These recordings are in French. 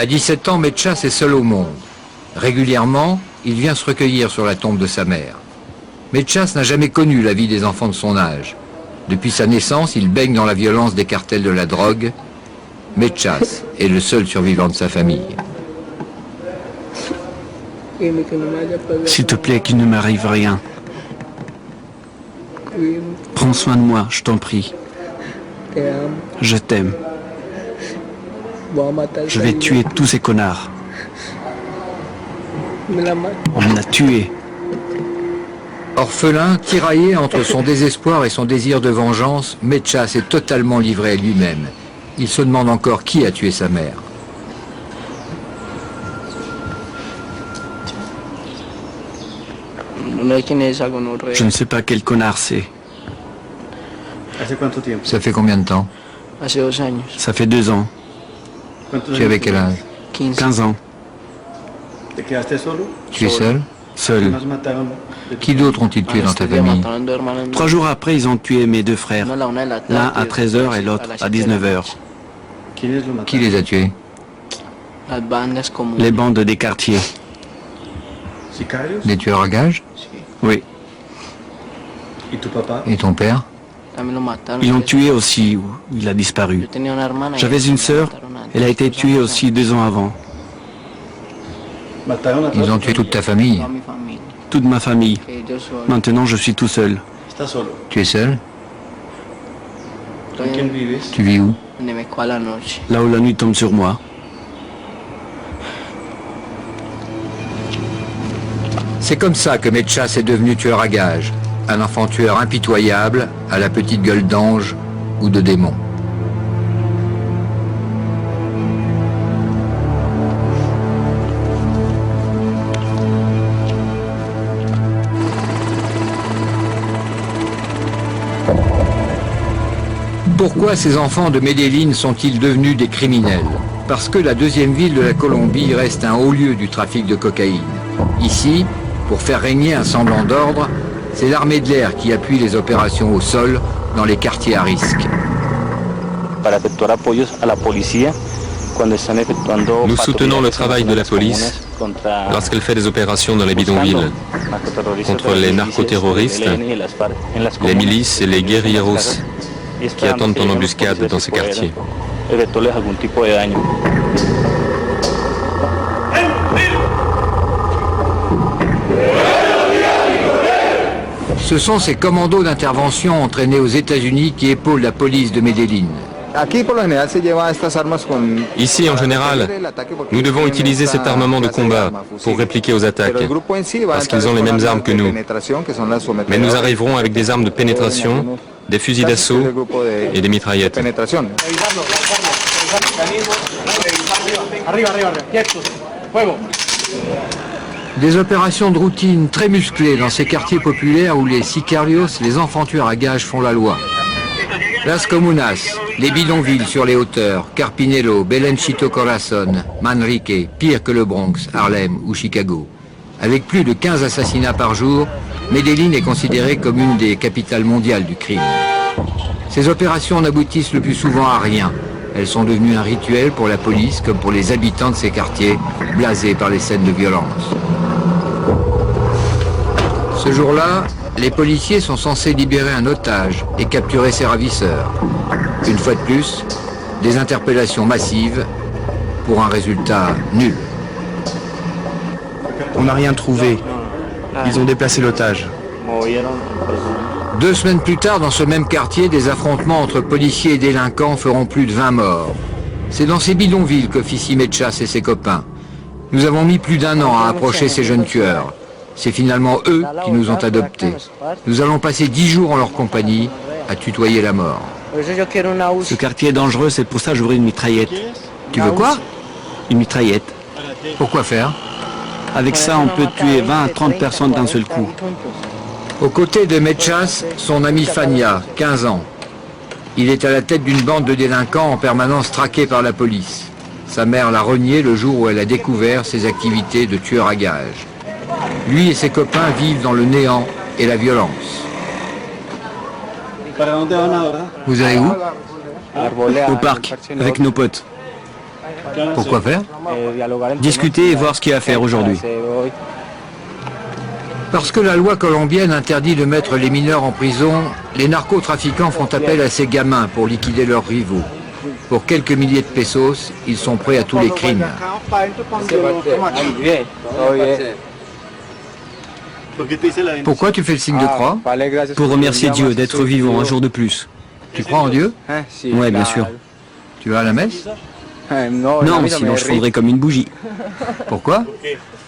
À 17 ans, Mechas est seul au monde. Régulièrement, il vient se recueillir sur la tombe de sa mère. Mechas n'a jamais connu la vie des enfants de son âge. Depuis sa naissance, il baigne dans la violence des cartels de la drogue. Mechas est le seul survivant de sa famille. S'il te plaît, qu'il ne m'arrive rien. Prends soin de moi, je t'en prie. Je t'aime. Je vais tuer tous ces connards. On me l'a tué. Orphelin, tiraillé entre son désespoir et son désir de vengeance, Mechas est totalement livré à lui-même. Il se demande encore qui a tué sa mère. Je ne sais pas quel connard c'est. Ça fait combien de temps? Ça fait 2 ans. Tu avais quel âge? 15 ans. Tu es seul? Seul. Qui d'autres ont-ils tué dans ta famille? 3 jours après, ils ont tué mes 2 frères. L'un à 13h et l'autre à 19h. Qui les a tués? Les bandes des quartiers. Des tueurs à gages? Oui. Et ton père? Ils l'ont tué aussi, ou il a disparu. J'avais une sœur, elle a été tuée aussi 2 ans avant. Ils ont tué toute ta famille? Toute ma famille. Maintenant, je suis tout seul. Tu es seul? Tu vis où? Là où la nuit tombe sur moi. C'est comme ça que Mechas est devenu tueur à gages. Un enfant tueur impitoyable, à la petite gueule d'ange ou de démon. Pourquoi ces enfants de Medellín sont-ils devenus des criminels? Parce que la deuxième ville de la Colombie reste un haut lieu du trafic de cocaïne. Ici, pour faire régner un semblant d'ordre, c'est l'armée de l'air qui appuie les opérations au sol dans les quartiers à risque. Nous soutenons le travail de la police lorsqu'elle fait des opérations dans les bidonvilles contre les narcoterroristes, les milices et les guerrilleros qui attendent en embuscade dans ces quartiers. Ce sont ces commandos d'intervention entraînés aux États-Unis qui épaulent la police de Medellín. Ici, en général, nous devons utiliser cet armement de combat pour répliquer aux attaques, parce qu'ils ont les mêmes armes que nous. Mais nous arriverons avec des armes de pénétration, des fusils d'assaut et des mitraillettes. Des opérations de routine très musclées dans ces quartiers populaires où les sicarios, les enfants tueurs à gages, font la loi. Las Comunas, les bidonvilles sur les hauteurs, Carpinello, Belenchito Corazon, Manrique, pire que le Bronx, Harlem ou Chicago. Avec plus de 15 assassinats par jour, Medellín est considérée comme une des capitales mondiales du crime. Ces opérations n'aboutissent le plus souvent à rien. Elles sont devenues un rituel pour la police comme pour les habitants de ces quartiers, blasés par les scènes de violence. Ce jour-là, les policiers sont censés libérer un otage et capturer ses ravisseurs. Une fois de plus, des interpellations massives pour un résultat nul. On n'a rien trouvé. Ils ont déplacé l'otage. 2 semaines plus tard, dans ce même quartier, des affrontements entre policiers et délinquants feront plus de 20 morts. C'est dans ces bidonvilles qu'officient Mechas et ses copains. Nous avons mis plus d'1 an à approcher ces jeunes tueurs. C'est finalement eux qui nous ont adoptés. Nous allons passer 10 jours en leur compagnie à tutoyer la mort. Ce quartier est dangereux, c'est pour ça que j'ouvrais une mitraillette. Tu veux quoi? Une mitraillette. Pourquoi faire? Avec ça, on peut tuer 20 à 30 personnes d'un seul coup. Aux côtés de Mechas, son ami Fania, 15 ans. Il est à la tête d'une bande de délinquants en permanence traqués par la police. Sa mère l'a renié le jour où elle a découvert ses activités de tueur à gages. Lui et ses copains vivent dans le néant et la violence. Vous allez où? Au parc, avec nos potes. Pourquoi faire? Discuter et voir ce qu'il y a à faire aujourd'hui. Parce que la loi colombienne interdit de mettre les mineurs en prison, les narcotrafiquants font appel à ces gamins pour liquider leurs rivaux. Pour quelques milliers de pesos, ils sont prêts à tous les crimes. Pourquoi tu fais le signe de croix? Pour remercier Dieu d'être vivant un jour de plus. Tu crois en Dieu? Ouais, bien sûr. Tu vas à la messe? Non, sinon je fondrais comme une bougie. Pourquoi?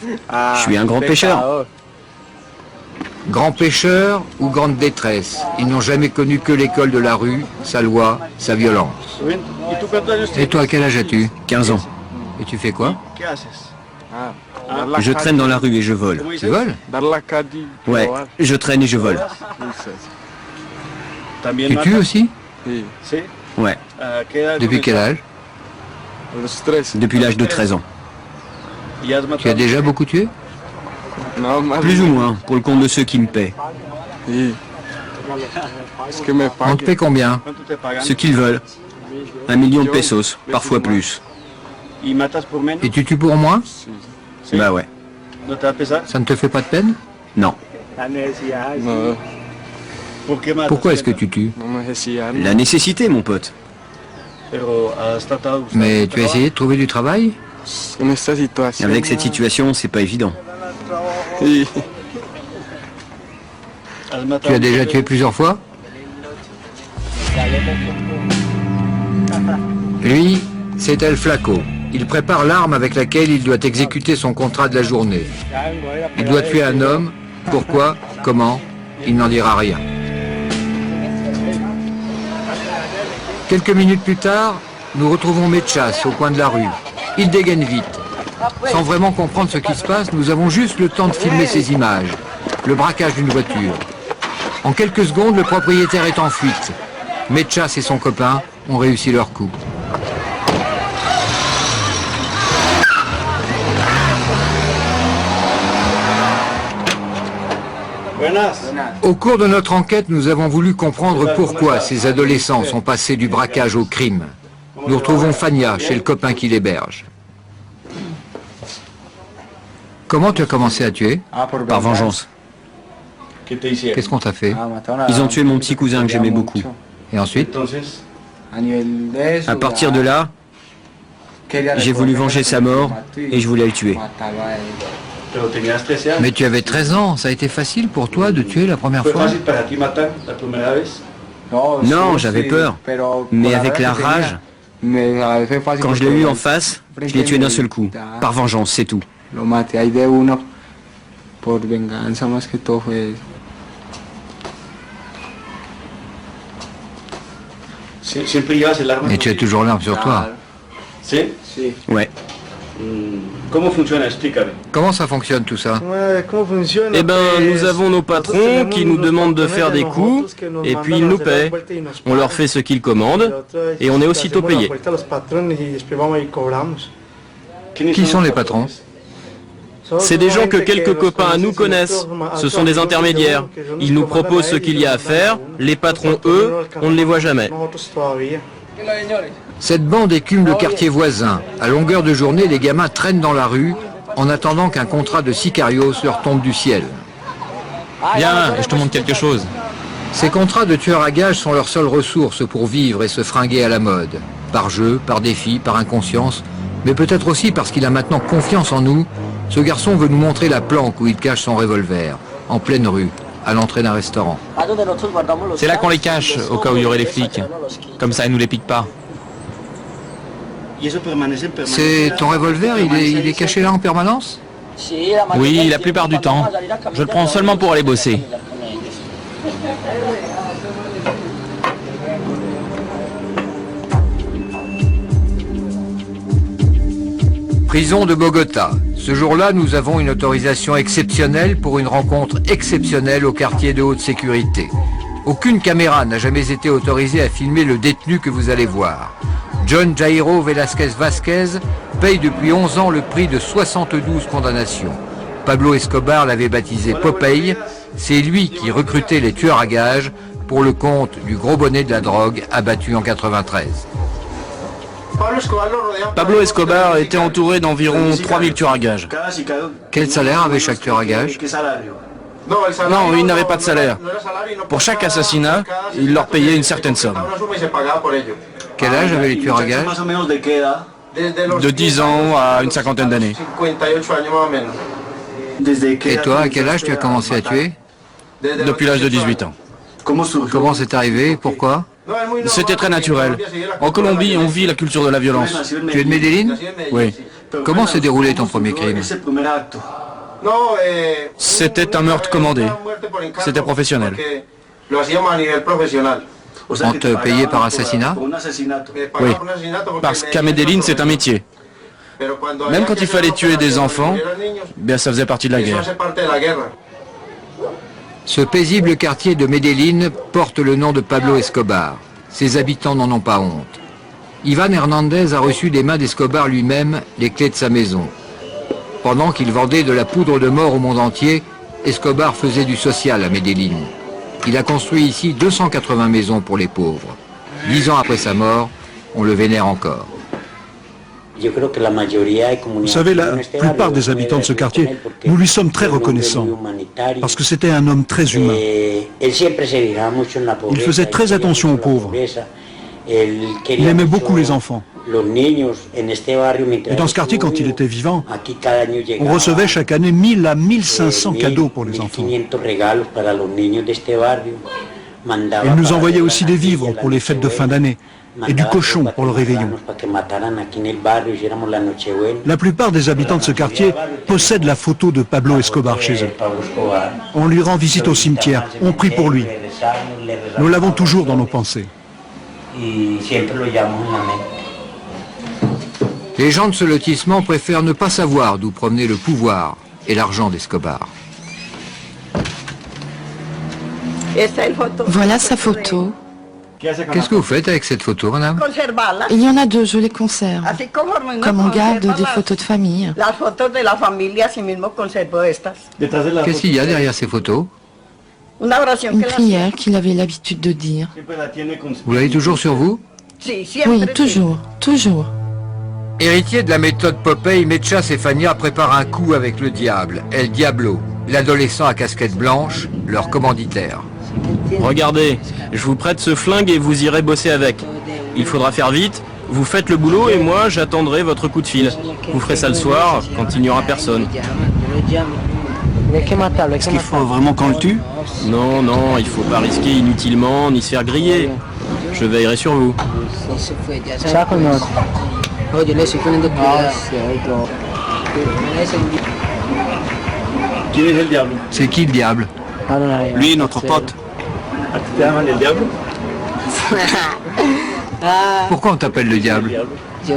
Je suis un grand pécheur. Grand pécheur ou grande détresse, ils n'ont jamais connu que l'école de la rue, sa loi, sa violence. Et toi, quel âge as-tu? 15 ans. Et tu fais quoi? Je traîne dans la rue et je vole. Tu voles? Ouais, je traîne et je vole. Tu tues aussi? Ouais, Depuis quel âge? depuis l'âge de 13 ans. Tu as déjà beaucoup tué? Plus ou moins, pour le compte de ceux qui me paient. On te paie combien? Ce qu'ils veulent. 1 million de pesos, parfois plus. Et tu tues pour moi? Bah ouais. Ça ne te fait pas de peine? Non. Pourquoi est-ce que tu tues? La nécessité, mon pote. Mais tu as essayé de trouver du travail? Avec cette situation, c'est pas évident. Tu as déjà tué plusieurs fois? Lui, c'est El Flaco. Il prépare l'arme avec laquelle il doit exécuter son contrat de la journée. Il doit tuer un homme. Pourquoi? Comment? Il n'en dira rien. Quelques minutes plus tard, nous retrouvons Mechas au coin de la rue. Il dégaine vite. Sans vraiment comprendre ce qui se passe, nous avons juste le temps de filmer ces images. Le braquage d'une voiture. En quelques secondes, le propriétaire est en fuite. Mechas et son copain ont réussi leur coup. Au cours de notre enquête, nous avons voulu comprendre pourquoi ces adolescents sont passés du braquage au crime. Nous retrouvons Fania chez le copain qui l'héberge. Comment tu as commencé à tuer? Par vengeance. Qu'est-ce qu'on t'a fait? Ils ont tué mon petit cousin que j'aimais beaucoup. Et ensuite? À partir de là, j'ai voulu venger sa mort et je voulais le tuer. Mais tu avais 13 ans, ça a été facile pour toi de tuer la première fois? Non, j'avais peur. Mais avec la rage, quand je l'ai eu en face, je l'ai tué d'un seul coup. Par vengeance, c'est tout. Et tu as toujours l'arme sur toi? Ouais. Comment ça fonctionne tout ça? Eh ben, nous avons nos patrons qui nous demandent de faire des coups, et puis ils nous paient. On leur fait ce qu'ils commandent, et on est aussitôt payé. Qui sont les patrons? C'est des gens que quelques copains à nous connaissent. Ce sont des intermédiaires. Ils nous proposent ce qu'il y a à faire. Les patrons, eux, on ne les voit jamais. Cette bande écume le quartier voisin. À longueur de journée, les gamins traînent dans la rue en attendant qu'un contrat de sicarios leur tombe du ciel. Viens, je te montre quelque chose. Ces contrats de tueurs à gages sont leur seule ressource pour vivre et se fringuer à la mode. Par jeu, par défi, par inconscience, mais peut-être aussi parce qu'il a maintenant confiance en nous. Ce garçon veut nous montrer la planque où il cache son revolver, en pleine rue, à l'entrée d'un restaurant. C'est là qu'on les cache, au cas où il y aurait les flics. Comme ça, ils nous les piquent pas. C'est ton revolver, il est caché là en permanence? Oui, la plupart du temps. Je le prends seulement pour aller bosser. Prison de Bogota. Ce jour-là, nous avons une autorisation exceptionnelle pour une rencontre exceptionnelle au quartier de haute sécurité. Aucune caméra n'a jamais été autorisée à filmer le détenu que vous allez voir. John Jairo Velázquez Vázquez paye depuis 11 ans le prix de 72 condamnations. Pablo Escobar l'avait baptisé Popeye. C'est lui qui recrutait les tueurs à gages pour le compte du gros bonnet de la drogue abattu en 93. Pablo Escobar était entouré d'environ 3000 tueurs à gages. Quel salaire avait chaque tueur à gages? Non, ils n'avaient pas de salaire. Pour chaque assassinat, il leur payait une certaine somme. Quel âge avaient les tueurs à gages? De 10 ans à une cinquantaine d'années. Et toi, à quel âge tu as commencé à tuer? Depuis l'âge de 18 ans. Comment c'est arrivé? Pourquoi? C'était très naturel. En Colombie, on vit la culture de la violence. Tu es de Medellín? Oui. Comment s'est déroulé ton premier crime? C'était un meurtre commandé. C'était professionnel. On te payait par assassinat? Oui. Parce qu'à Medellín, c'est un métier. Même quand il fallait tuer des enfants, bien ça faisait partie de la guerre. Ce paisible quartier de Medellín porte le nom de Pablo Escobar. Ses habitants n'en ont pas honte. Ivan Hernandez a reçu des mains d'Escobar lui-même les clés de sa maison. Pendant qu'il vendait de la poudre de mort au monde entier, Escobar faisait du social à Medellín. Il a construit ici 280 maisons pour les pauvres. 10 ans après sa mort, on le vénère encore. Vous savez, la plupart des habitants de ce quartier, nous lui sommes très reconnaissants, parce que c'était un homme très humain. Il faisait très attention aux pauvres. Il aimait beaucoup les enfants. Et dans ce quartier, quand il était vivant, on recevait chaque année 1000 à 1500 cadeaux pour les enfants. Il nous envoyait aussi des vivres pour les fêtes de fin d'année et du cochon pour le réveillon. La plupart des habitants de ce quartier possèdent la photo de Pablo Escobar chez eux. On lui rend visite au cimetière, on prie pour lui. Nous l'avons toujours dans nos pensées. Les gens de ce lotissement préfèrent ne pas savoir d'où provenait le pouvoir et l'argent d'Escobar. Voilà sa photo. Qu'est-ce que vous faites avec cette photo, madame? Il y en a deux, je les conserve. Comme on garde des photos de famille. Qu'est-ce qu'il y a derrière ces photos? Une prière qu'il avait l'habitude de dire. Vous l'avez toujours sur vous? Oui, toujours, toujours. Héritier de la méthode Popeye, Mecha Sefania prépare un coup avec le diable, El Diablo, l'adolescent à casquette blanche, leur commanditaire. Regardez, je vous prête ce flingue et vous irez bosser avec. Il faudra faire vite, vous faites le boulot et moi j'attendrai votre coup de fil. Vous ferez ça le soir, quand il n'y aura personne. Est-ce qu'il faut vraiment qu'on le tue? Non, non, il faut pas risquer inutilement, ni se faire griller. Je veillerai sur vous. C'est qui le diable? Lui, notre pote. Pourquoi on t'appelle le diable? Je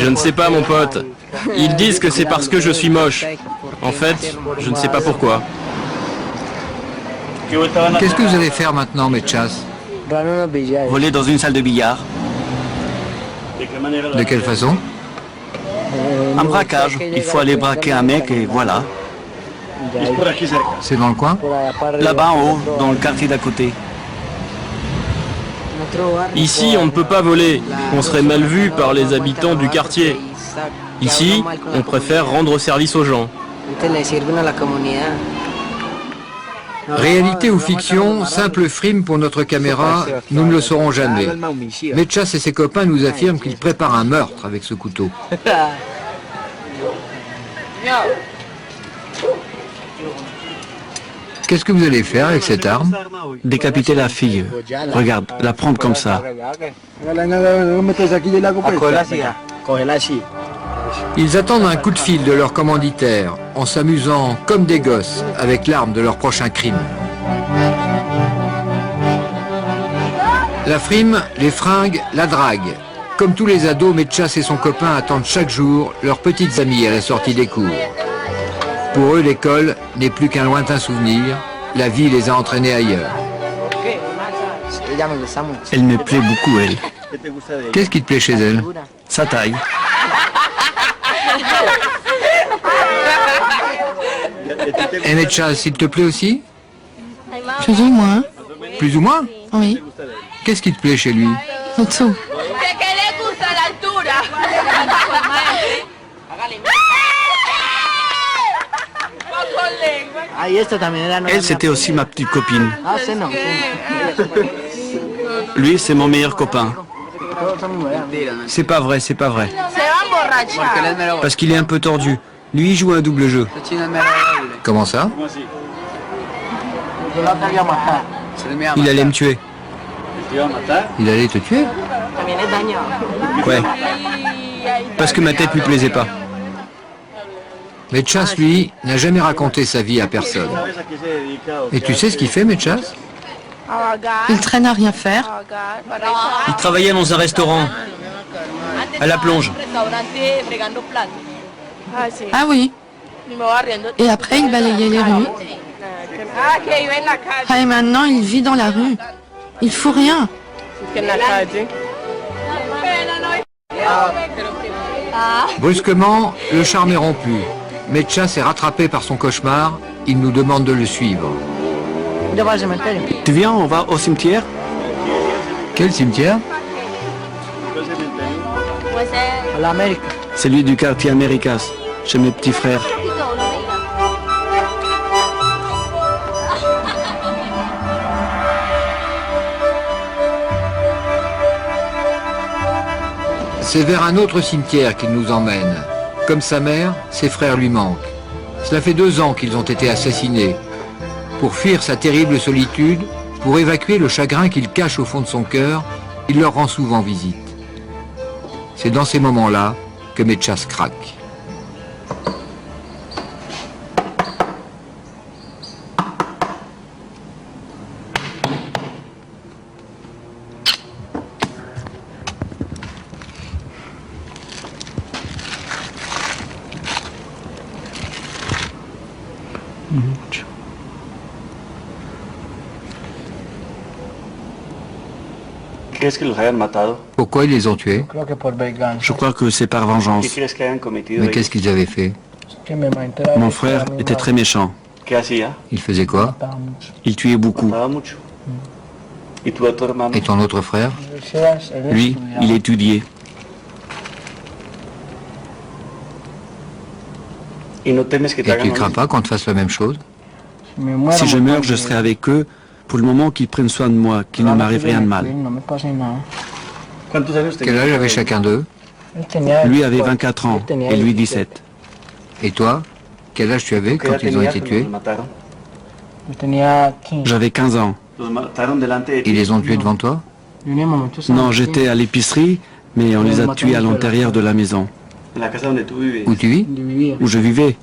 ne sais pas, mon pote. Ils disent que c'est parce que je suis moche. En fait, je ne sais pas pourquoi. Qu'est-ce que vous allez faire maintenant, Mechas? Voler dans une salle de billard. De quelle façon? Un braquage. Il faut aller braquer un mec et voilà. C'est dans le coin? Là-bas en haut, dans le quartier d'à côté. Ici, on ne peut pas voler. On serait mal vu par les habitants du quartier. Ici, on préfère rendre service aux gens. Réalité ou fiction, simple frime pour notre caméra, nous ne le saurons jamais. Mechas et ses copains nous affirment qu'ils préparent un meurtre avec ce couteau. Qu'est-ce que vous allez faire avec cette arme? Décapiter la fille. Regarde, la prendre comme ça. Ils attendent un coup de fil de leur commanditaire, en s'amusant comme des gosses avec l'arme de leur prochain crime. La frime, les fringues, la drague. Comme tous les ados, Mechas et son copain attendent chaque jour leurs petites amies à la sortie des cours. Pour eux, l'école n'est plus qu'un lointain souvenir. La vie les a entraînés ailleurs. Elle me plaît beaucoup, elle. Qu'est-ce qui te plaît chez elle? Sa taille. Et Mechas, s'il te plaît aussi? Plus ou moins, Plus ou moins? oui. Qu'est-ce qui te plaît chez lui? Tout. Elle, c'était aussi ma petite copine. Lui, c'est mon meilleur copain. C'est pas vrai, c'est pas vrai. Parce qu'il est un peu tordu. Lui, il joue un double jeu. Comment ça? Il allait me tuer. Il allait te tuer? Ouais. Parce que ma tête lui plaisait pas. Mechas, lui, n'a jamais raconté sa vie à personne. Et tu sais ce qu'il fait, Mechas? Il traîne à rien faire. Il travaillait dans un restaurant. À la plonge. Ah oui. Et après, il balayait les rues. Ah, et maintenant, il vit dans la rue. Il fout rien. Brusquement, le charme est rompu. Mechas est rattrapé par son cauchemar. Il nous demande de le suivre. Tu viens, on va au cimetière? Quel cimetière? Celui du quartier Américas, chez mes petits frères. C'est vers un autre cimetière qu'il nous emmène. Comme sa mère, ses frères lui manquent. Cela fait 2 ans qu'ils ont été assassinés. Pour fuir sa terrible solitude, pour évacuer le chagrin qu'il cache au fond de son cœur, il leur rend souvent visite. C'est dans ces moments-là que Mechas craque. Pourquoi ils les ont tués? Je crois que c'est par vengeance. Mais qu'est-ce qu'ils avaient fait? Mon frère était très méchant. Il faisait quoi? Il tuait beaucoup. Et ton autre frère? Lui, il étudiait. Et tu crains pas qu'on te fasse la même chose? Si je meurs, je serai avec eux. Pour le moment, qu'ils prennent soin de moi, qu'il ne m'arrive rien de mal. Quel âge avait chacun d'eux? Lui avait 24 ans et lui 17. Et toi? Quel âge tu avais quand ils ont été tués? J'avais 15 ans. Ils les ont tués devant toi? Non, j'étais à l'épicerie, mais on les a tués à l'intérieur de la maison. Où tu vis? Où je vivais.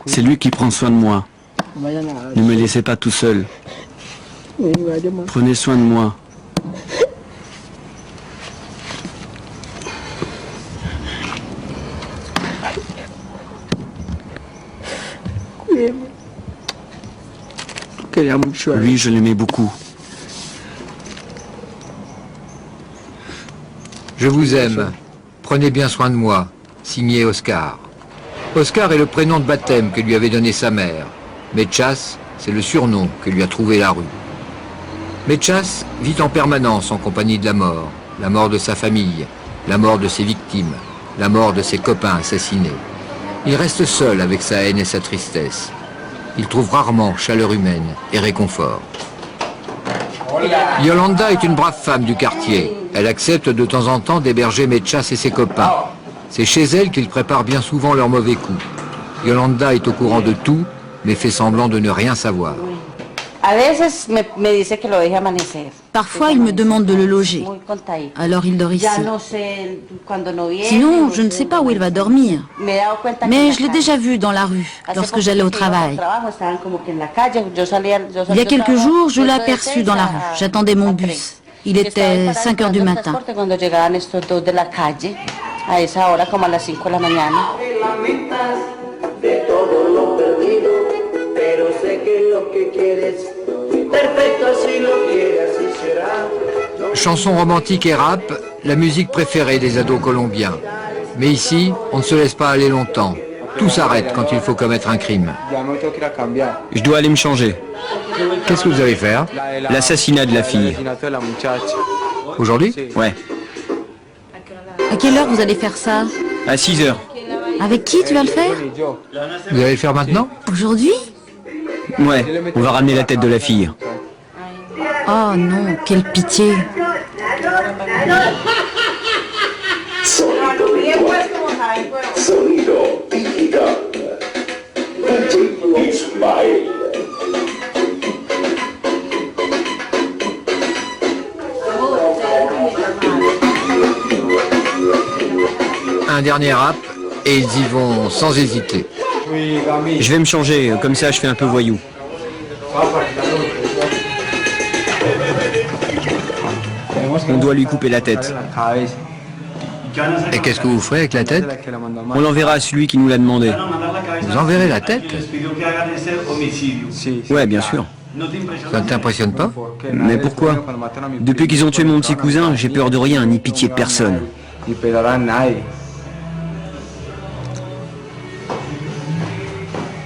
C'est lui qui prend soin de moi. Ne me laissez pas tout seul. Prenez soin de moi. Lui, je l'aimais beaucoup. Je vous aime. Prenez bien soin de moi. Signé Oscar. Oscar est le prénom de baptême que lui avait donné sa mère. Mechas, c'est le surnom que lui a trouvé la rue. Mechas vit en permanence en compagnie de la mort de sa famille, la mort de ses victimes, la mort de ses copains assassinés. Il reste seul avec sa haine et sa tristesse. Il trouve rarement chaleur humaine et réconfort. Yolanda est une brave femme du quartier. Elle accepte de temps en temps d'héberger Mechas et ses copains. C'est chez elle qu'ils préparent bien souvent leurs mauvais coups. Yolanda est au courant de tout, mais fait semblant de ne rien savoir. Parfois, il me demande de le loger. Alors il dort ici. Sinon, je ne sais pas où il va dormir. Mais je l'ai déjà vu dans la rue, lorsque j'allais au travail. Il y a quelques jours, je l'ai aperçu dans la rue. J'attendais mon bus. Il était 5 heures du matin. Chanson romantique et rap, la musique préférée des ados colombiens. Mais ici, on ne se laisse pas aller longtemps. Tout s'arrête quand il faut commettre un crime. Je dois aller me changer. Qu'est-ce que vous allez faire L'assassinat de la fille. aujourd'hui? Ouais. À quelle heure vous allez faire ça? À 6 heures. Avec qui tu vas le faire? Vous allez le faire maintenant? Aujourd'hui? Ouais, on va ramener la tête de la fille. Oh non, quelle pitié. Un dernier rap et ils y vont sans hésiter. Je vais me changer, comme ça je fais un peu voyou. On doit lui couper la tête. Et qu'est-ce que vous ferez avec la tête? On l'enverra à celui qui nous l'a demandé. Vous enverrez la tête? Ouais, bien sûr. Ça ne t'impressionne pas? Mais pourquoi? Depuis qu'ils ont tué mon petit cousin, j'ai peur de rien, ni pitié de personne.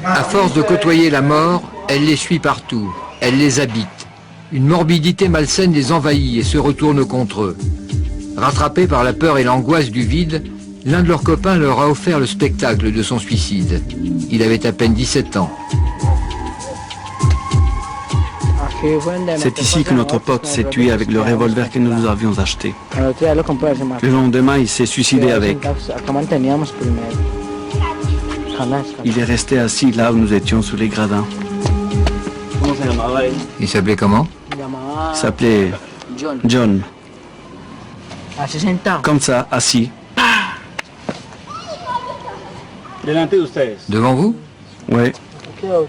À force de côtoyer la mort, elle les suit partout, elle les habite. Une morbidité malsaine les envahit et se retourne contre eux. Rattrapés par la peur et l'angoisse du vide, l'un de leurs copains leur a offert le spectacle de son suicide. Il avait à peine 17 ans. C'est ici que notre pote s'est tué avec le revolver que nous avions acheté. Le lendemain, il s'est suicidé avec. Il est resté assis là où nous étions sous les gradins. Il s'appelait comment? Il s'appelait John. Comme ça, assis. Devant vous? Ouais.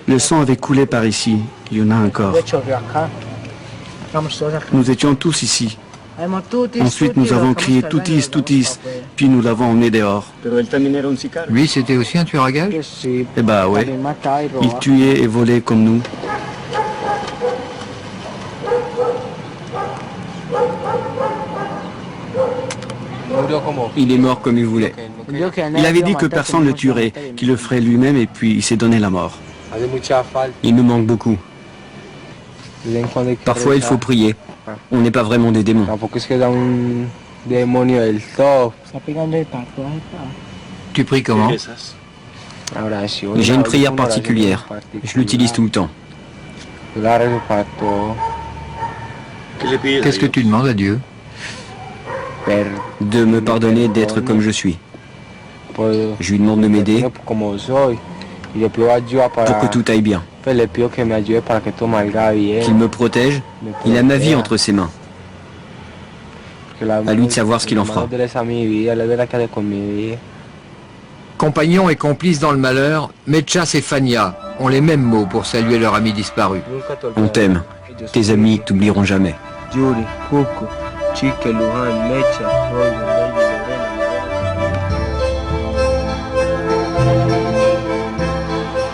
Le sang avait coulé par ici. Il y en a encore. Nous étions tous ici. Ensuite, nous avons crié toutis, toutis, puis nous l'avons emmené dehors. Lui, c'était aussi un tueur à gages? Eh bah ouais. Il tuait et volait comme nous. Il est mort comme il voulait. Il avait dit que personne ne le tuerait, qu'il le ferait lui-même et puis il s'est donné la mort. Il nous manque beaucoup. Parfois, il faut prier. On n'est pas vraiment des démons. Tu pries comment? J'ai une prière particulière. Je l'utilise tout le temps. Qu'est-ce que tu demandes à Dieu? De me pardonner d'être comme je suis. Je lui demande de m'aider pour que tout aille bien. Qu'il me protège. Il a ma vie entre ses mains. À lui de savoir ce qu'il en fera. Compagnons et complices dans le malheur, Mechas et Fania ont les mêmes mots pour saluer leur ami disparu. On t'aime. Tes amis t'oublieront jamais.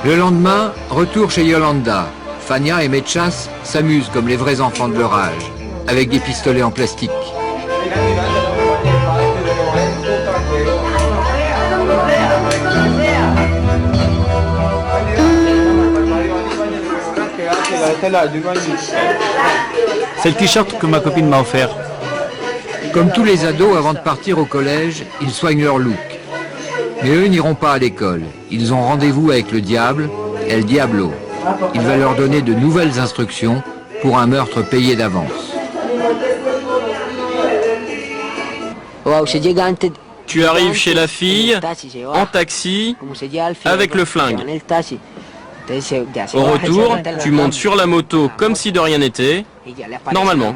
Le lendemain, retour chez Yolanda. Fania et Mechas s'amusent comme les vrais enfants de leur âge, avec des pistolets en plastique. C'est le t-shirt que ma copine m'a offert. Comme tous les ados, avant de partir au collège, ils soignent leur look. Mais eux n'iront pas à l'école. Ils ont rendez-vous avec le diable, El Diablo. Il va leur donner de nouvelles instructions pour un meurtre payé d'avance. Tu arrives chez la fille, en taxi, avec le flingue. Au retour, tu montes sur la moto comme si de rien n'était, normalement.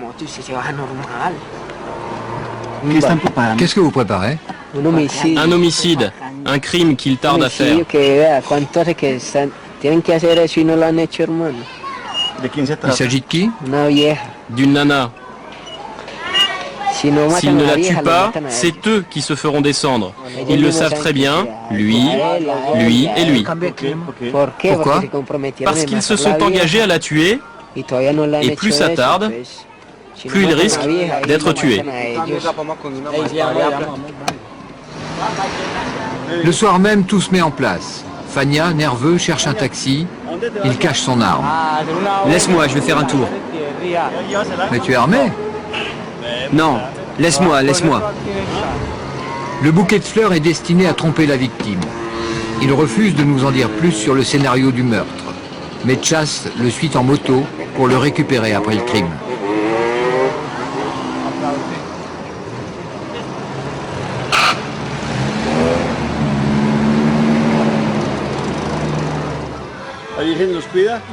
Qu'est-ce que vous préparez? Un homicide, un crime qu'il tarde à faire. Il s'agit de qui? D'une nana. S'ils ne la tuent pas, c'est eux qui se feront descendre. Ils le savent très bien, lui et lui. Pourquoi? Parce qu'ils se sont engagés à la tuer, et plus ça tarde, plus ils risquent d'être tués. Le soir même, tout se met en place. Fania, nerveux, cherche un taxi. Il cache son arme. Laisse-moi, je vais faire un tour. Mais tu es armé? Non, laisse-moi, laisse-moi. Le bouquet de fleurs est destiné à tromper la victime. Il refuse de nous en dire plus sur le scénario du meurtre. Mechas le suit en moto pour le récupérer après le crime.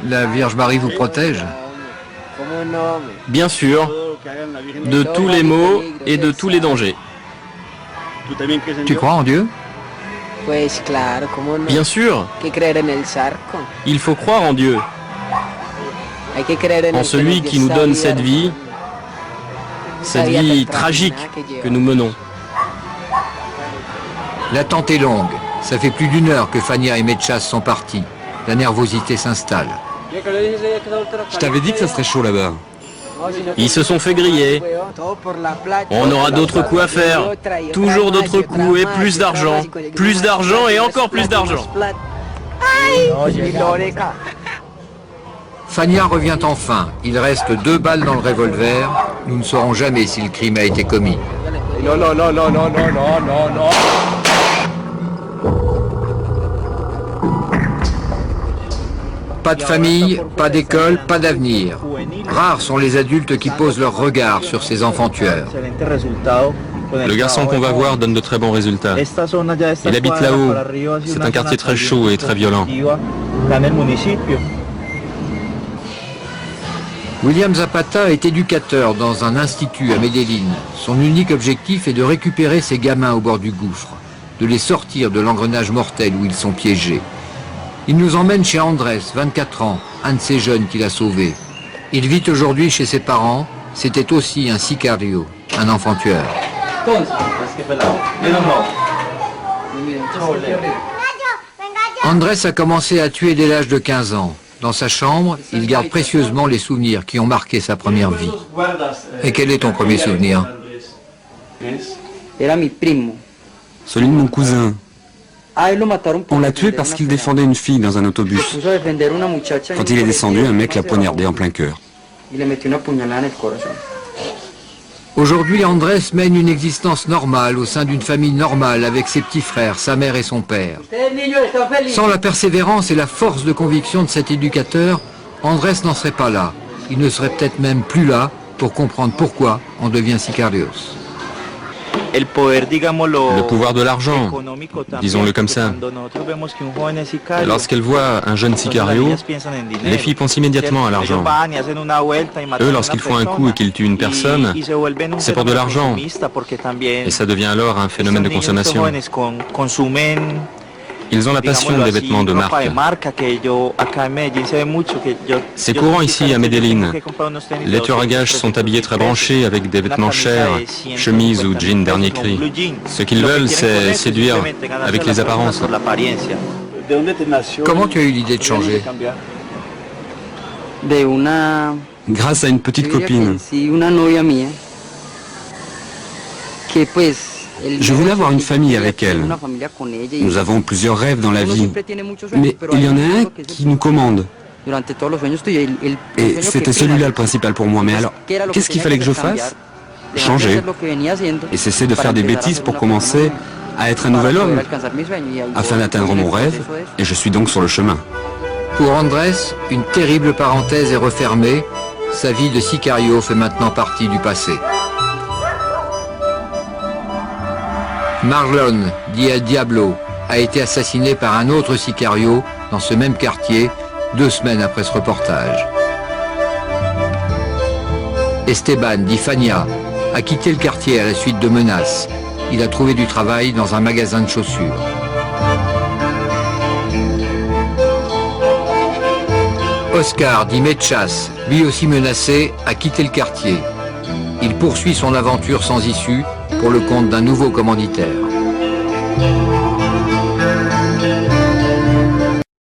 La Vierge Marie vous protège? Bien sûr, de tous les maux et de tous les dangers. Tu crois en Dieu? Bien sûr, il faut croire en Dieu, en celui qui nous donne cette vie tragique que nous menons. L'attente est longue. Ça fait plus d'1 heure que Fania et Mechas sont partis. La nervosité s'installe. Je t'avais dit que ça serait chaud là-bas. Ils se sont fait griller. On aura d'autres coups à faire. Toujours d'autres coups et plus d'argent. Plus d'argent et encore plus d'argent. Fania revient enfin. Il reste 2 balles dans le revolver. Nous ne saurons jamais si le crime a été commis. Pas de famille, pas d'école, pas d'avenir. Rares sont les adultes qui posent leur regard sur ces enfants tueurs. Le garçon qu'on va voir donne de très bons résultats. Il habite là-haut. C'est un quartier très chaud et très violent. William Zapata est éducateur dans un institut à Medellín. Son unique objectif est de récupérer ces gamins au bord du gouffre, de les sortir de l'engrenage mortel où ils sont piégés. Il nous emmène chez Andrés, 24 ans, un de ces jeunes qu'il a sauvés. Il vit aujourd'hui chez ses parents. C'était aussi un sicario, un enfant tueur. Andrés a commencé à tuer dès l'âge de 15 ans. Dans sa chambre, il garde précieusement les souvenirs qui ont marqué sa première vie. Et quel est ton premier souvenir? Celui de mon cousin. On l'a tué parce qu'il défendait une fille dans un autobus. Quand il est descendu, un mec l'a poignardé en plein cœur. Aujourd'hui, Andrés mène une existence normale au sein d'une famille normale avec ses petits frères, sa mère et son père. Sans la persévérance et la force de conviction de cet éducateur, Andrés n'en serait pas là. Il ne serait peut-être même plus là pour comprendre pourquoi on devient sicarios. Le pouvoir de l'argent, disons-le comme ça. Lorsqu'elles voient un jeune sicario, les filles pensent immédiatement à l'argent. Eux, lorsqu'ils font un coup et qu'ils tuent une personne, c'est pour de l'argent. Et ça devient alors un phénomène de consommation. Ils ont la passion des vêtements de marque. C'est courant ici à Medellín. Les tueurs à gages sont habillés très branchés avec des vêtements chers, chemises ou jeans dernier cri. Ce qu'ils veulent, c'est séduire avec les apparences. Comment tu as eu l'idée de changer? Grâce à une petite copine. Je voulais avoir une famille avec elle. Nous avons plusieurs rêves dans la vie, mais il y en a un qui nous commande. Et c'était celui-là le principal pour moi. Mais alors, qu'est-ce qu'il fallait que je fasse? Changer. Et cesser de faire des bêtises pour commencer à être un nouvel homme, afin d'atteindre mon rêve, et je suis donc sur le chemin. Pour Andrés, une terrible parenthèse est refermée. Sa vie de sicario fait maintenant partie du passé. Marlon, dit El Diablo, a été assassiné par un autre sicario dans ce même quartier 2 semaines après ce reportage. Esteban, dit Fania, a quitté le quartier à la suite de menaces. Il a trouvé du travail dans un magasin de chaussures. Oscar, dit Mechas, lui aussi menacé, a quitté le quartier. Il poursuit son aventure sans issue pour le compte d'un nouveau commanditaire.